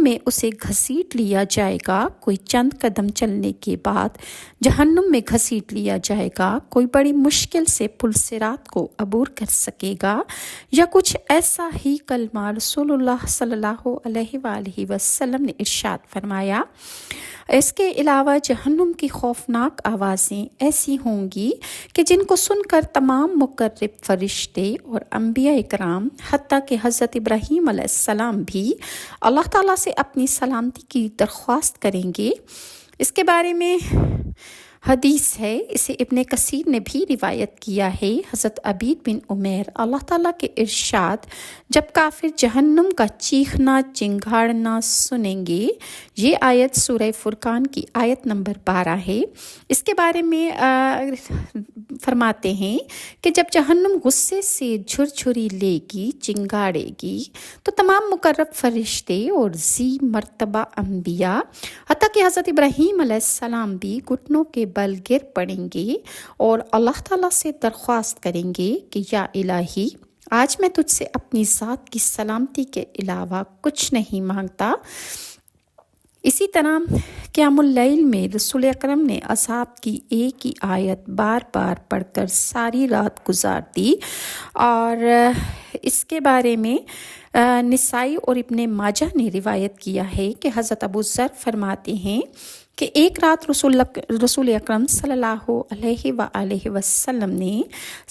میں اسے گھسیٹ لیا جائے گا، کوئی چند قدم چلنے کے بعد جہنم میں گھسیٹ لیا جائے گا، کوئی بڑی مشکل سے پل صراط کو عبور کر سکے گا، یا کچھ ایسا ہی کلمہ رسول اللہ صلی اللہ علیہ وآلہ وسلم نے ارشاد فرمایا۔ اس کے علاوہ جہنم کی خوفناک آوازیں ایسی ہوں گی کہ جن کو سن کر تمام مقرب فرشتے اور انبیاء کرام حتیٰ کہ حضرت ابراہیم علیہ السلام بھی اللہ تعالیٰ سے اپنی سلامتی کی درخواست کریں گے۔ اس کے بارے میں حدیث ہے، اسے ابن کثیر نے بھی روایت کیا ہے۔ حضرت عبید بن عمیر اللہ تعالیٰ کے ارشاد، جب کافر جہنم کا چیخنا چنگھاڑنا سنیں گے، یہ آیت سورہ فرقان کی آیت نمبر 12 ہے۔ اس کے بارے میں فرماتے ہیں کہ جب جہنم غصے سے جھرجھری لے گی، چنگاڑے گی، تو تمام مقرب فرشتے اور ذی مرتبہ انبیاء حتیٰ کہ حضرت ابراہیم علیہ السلام بھی گھٹنوں کے بل گر پڑیں گے اور اللہ تعالیٰ سے درخواست کریں گے کہ یا الہی، آج میں تجھ سے اپنی ذات کی سلامتی کے علاوہ کچھ نہیں مانگتا۔ اسی طرح قیام اللیل میں رسول اکرم نے اصحاب کی ایک ہی آیت بار بار پڑھ کر ساری رات گزار دی، اور اس کے بارے میں نسائی اور ابن ماجہ نے روایت کیا ہے کہ حضرت ابو ذر فرماتے ہیں کہ ایک رات رسول اکرم صلی اللہ علیہ وآلہ وسلم نے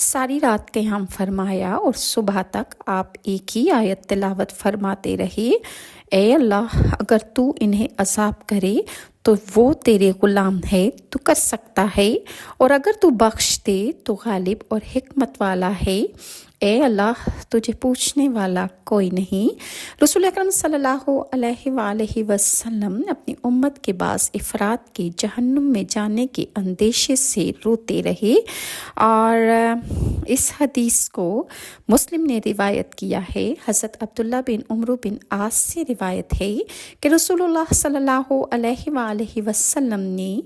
ساری رات قیام فرمایا اور صبح تک آپ ایک ہی آیت تلاوت فرماتے رہے، اے اللہ، اگر تو انہیں عذاب کرے تو وہ تیرے غلام ہے، تو کر سکتا ہے، اور اگر تو بخش دے تو غالب اور حکمت والا ہے، اے اللہ، تجھے پوچھنے والا کوئی نہیں۔ رسول اکرم صلی اللہ علیہ وآلہ وسلم اپنی امت کے بعض افراد کے جہنم میں جانے کے اندیشے سے روتے رہے، اور اس حدیث کو مسلم نے روایت کیا ہے۔ حضرت عبداللہ بن عمرو بن عاص سے روایت ہے کہ رسول اللہ صلی اللہ علیہ وآلہ وسلم نے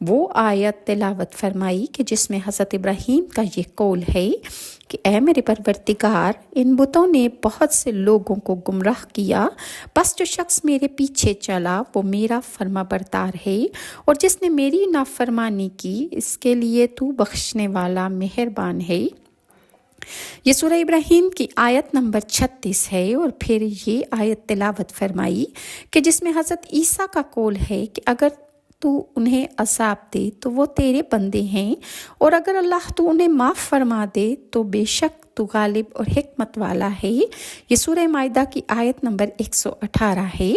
وہ آیت تلاوت فرمائی کہ جس میں حضرت ابراہیم کا یہ قول ہے کہ اے میرے پروردگار، ان بتوں نے بہت سے لوگوں کو گمراہ کیا، بس جو شخص میرے پیچھے چلا وہ میرا فرما بردار ہے، اور جس نے میری نافرمانی کی اس کے لیے تو بخشنے والا مہربان ہے۔ یہ سورہ ابراہیم کی آیت نمبر 36 ہے، اور پھر یہ آیت تلاوت فرمائی کہ جس میں حضرت عیسیٰ کا قول ہے کہ اگر تو انہیں عذاب دے تو وہ تیرے بندے ہیں، اور اگر اللہ تو انہیں معاف فرما دے تو بے شک تو غالب اور حکمت والا ہے۔ یہ سورہ مائدہ کی آیت نمبر 118 ہے۔